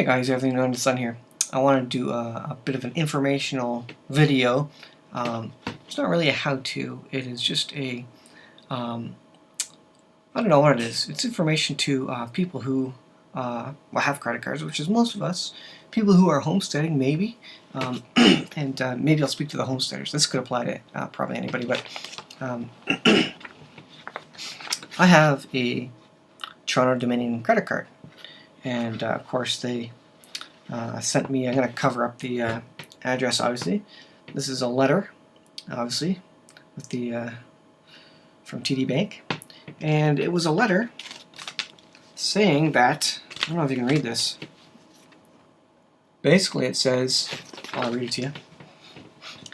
Hey guys, everything under the sun here. I want to do a bit of an informational video. It's not really a how-to. It is just a, I don't know what it is. It's information to people who have credit cards, which is most of us. People who are homesteading, maybe. And maybe I'll speak to the homesteaders. This could apply to probably anybody, but I have a Toronto Dominion credit card. And of course they sent me, I'm going to cover up the address obviously. This is a letter, obviously, with the from TD Bank. And it was a letter saying that, I don't know if you can read this. Basically it says, I'll read it to you.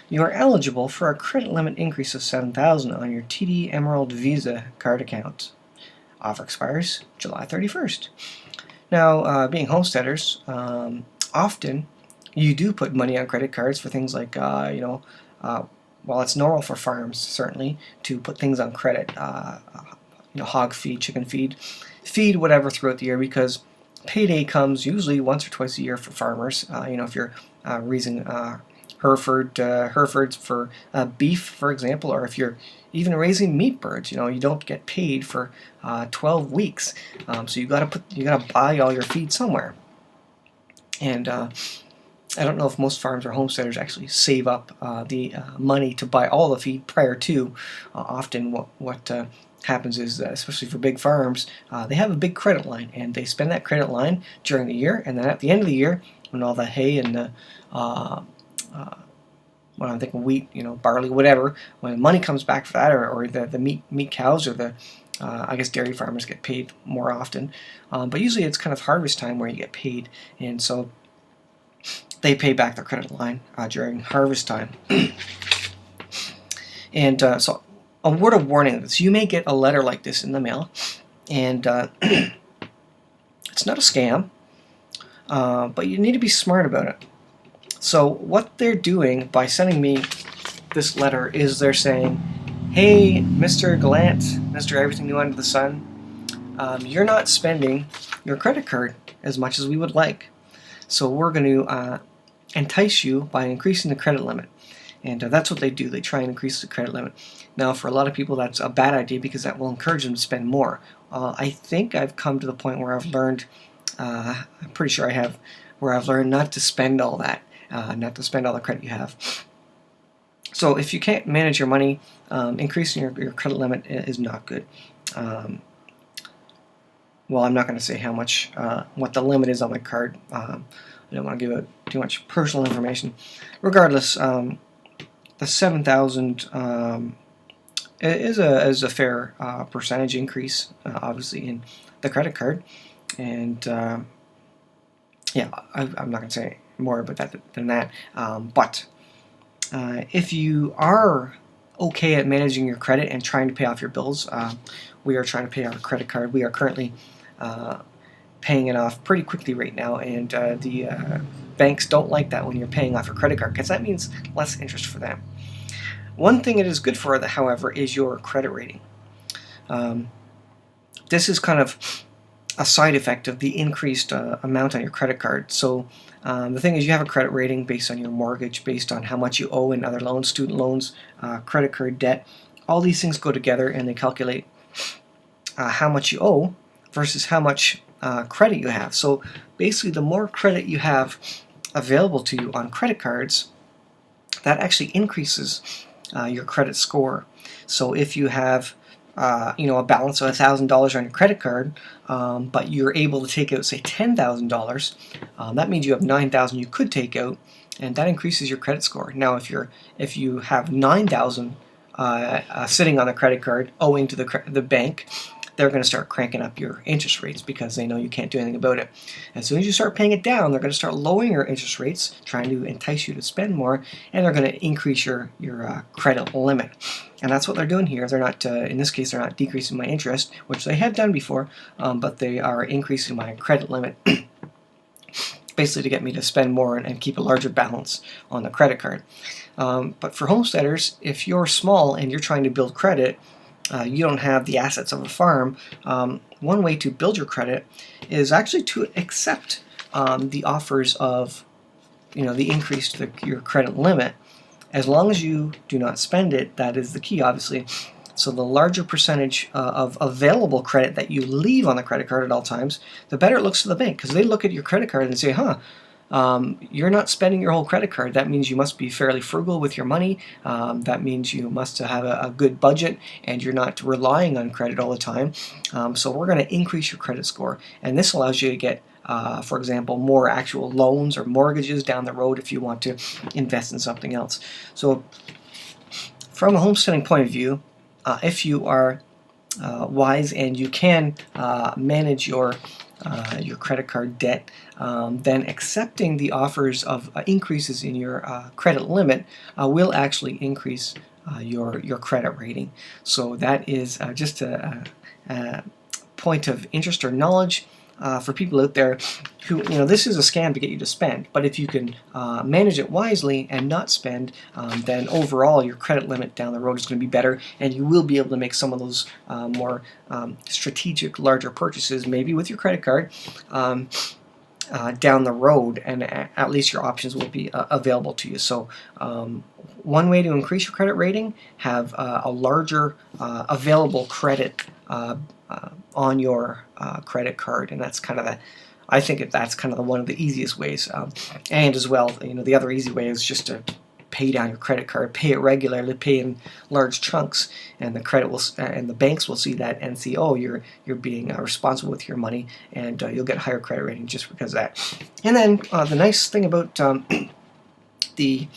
You are eligible for a credit limit increase of $7,000 on your TD Emerald Visa card account. Offer expires July 31st. Now, being homesteaders, often you do put money on credit cards for things like, while it's normal for farms, certainly, to put things on credit, hog feed, chicken feed, whatever throughout the year, because payday comes usually once or twice a year for farmers. If you're raising Herefords for beef, for example, or if you're even raising meat birds, you don't get paid for 12 weeks. So you gotta buy all your feed somewhere. And I don't know if most farms or homesteaders actually save up the money to buy all the feed prior to. Often what happens is, especially for big farms, they have a big credit line, and they spend that credit line during the year, and then at the end of the year, when all the hay and the when I'm thinking wheat, barley, whatever, when money comes back for that, or the meat cows, or the I guess dairy farmers get paid more often, but usually it's kind of harvest time where you get paid, and so they pay back their credit line during harvest time. And so a word of warning: so you may get a letter like this in the mail, and it's not a scam, but you need to be smart about it. So what they're doing by sending me this letter is they're saying, hey, Mr. Gallant, Mr. Everything New Under the Sun, you're not spending your credit card as much as we would like. So we're going to entice you by increasing the credit limit. And that's what they do. They try and increase the credit limit. Now, for a lot of people, that's a bad idea because that will encourage them to spend more. I think I've come to the point where I've learned, I'm pretty sure I have, where I've learned not to spend all that. Not to spend all the credit you have. So if you can't manage your money, increasing your credit limit is not good. Well, I'm not going to say how much, what the limit is on my card. I don't want to give out too much personal information. Regardless, the $7,000 is a fair percentage increase, obviously, in the credit card. And yeah, I'm not going to say more about that than that. But if you are okay at managing your credit and trying to pay off your bills, we are trying to pay our credit card. We are currently paying it off pretty quickly right now, and the banks don't like that when you're paying off your credit card, because that means less interest for them. One thing it is good for, however, is your credit rating. This is kind of a side effect of the increased amount on your credit card. So the thing is, you have a credit rating based on your mortgage, based on how much you owe in other loans, student loans, credit card debt. All these things go together and they calculate how much you owe versus how much credit you have. So basically, the more credit you have available to you on credit cards, that actually increases your credit score. So if you have a balance of $1,000 on your credit card, but you're able to take out, say, $10,000, that means you have $9,000 you could take out, and that increases your credit score. Now, if you have $9,000 sitting on the credit card owing to the bank, they're going to start cranking up your interest rates because they know you can't do anything about it. As soon as you start paying it down, they're going to start lowering your interest rates, trying to entice you to spend more, and they're going to increase your credit limit. And that's what they're doing here. They're not, in this case, they're not decreasing my interest, which they have done before, but they are increasing my credit limit, basically to get me to spend more and keep a larger balance on the credit card. But for homesteaders, if you're small and you're trying to build credit, you don't have the assets of a farm, one way to build your credit is actually to accept the offers of, the increase to your credit limit, as long as you do not spend it, that is the key, obviously. So the larger percentage of available credit that you leave on the credit card at all times, the better it looks to the bank, because they look at your credit card and say, you're not spending your whole credit card. That means you must be fairly frugal with your money. That means you must have a good budget, and you're not relying on credit all the time. So we're going to increase your credit score, and this allows you to get, for example, more actual loans or mortgages down the road if you want to invest in something else. So from a homesteading point of view, if you are wise and you can manage your credit card debt, then accepting the offers of increases in your credit limit will actually increase your credit rating. So that is just a point of interest or knowledge for people out there who, this is a scam to get you to spend, but if you can manage it wisely and not spend, then overall your credit limit down the road is going to be better, and you will be able to make some of those more strategic, larger purchases, maybe with your credit card, down the road, and at least your options will be available to you. So one way to increase your credit rating, have a larger available credit on your credit card, and that's kind of I think that's kind of one of the easiest ways. And as well, the other easy way is just to pay down your credit card, pay it regularly, pay in large chunks, and the credit will and the banks will see that and see, oh, you're being responsible with your money, and you'll get a higher credit rating just because of that. And then the nice thing about the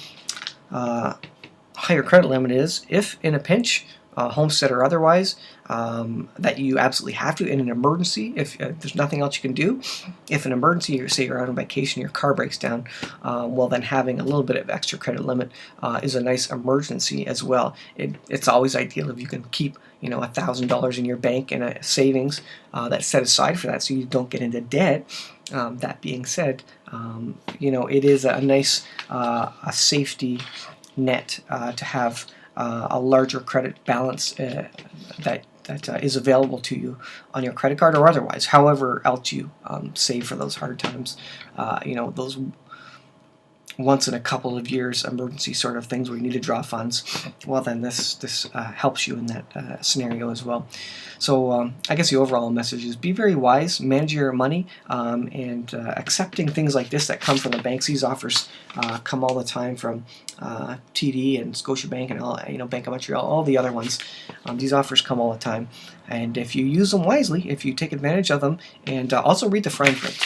higher credit limit is, if in a pinch, homestead or otherwise, that you absolutely have to in an emergency, if there's nothing else you can do, if an emergency, or say you're out on vacation, your car breaks down, well, then having a little bit of extra credit limit is a nice emergency as well. It's always ideal if you can keep $1,000 in your bank and a savings that's set aside for that, so you don't get into debt. That being said, it is a nice a safety net to have a larger credit balance that is available to you on your credit card or otherwise, however else you save for those hard times, those once in a couple of years emergency sort of things where you need to draw funds. Well, then this helps you in that scenario as well. So I guess the overall message is be very wise, manage your money, and accepting things like this that come from the banks. These offers come all the time from TD and Scotiabank and all, Bank of Montreal, all the other ones. These offers come all the time, and if you use them wisely, if you take advantage of them, and also read the fine print.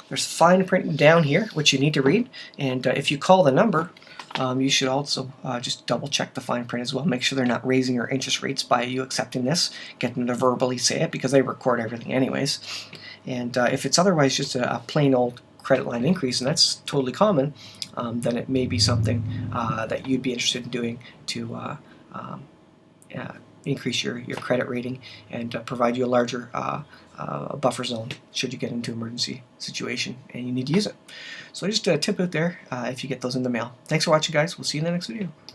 There's fine print down here, which you need to read, and if you call the number, you should also just double check the fine print as well. Make sure they're not raising your interest rates by you accepting this. Get them to verbally say it, because they record everything anyways. And if it's otherwise just a plain old credit line increase, and that's totally common, then it may be something that you'd be interested in doing to increase your credit rating and provide you a larger buffer zone should you get into an emergency situation and you need to use it. So just a tip out there if you get those in the mail. Thanks for watching, guys. We'll see you in the next video.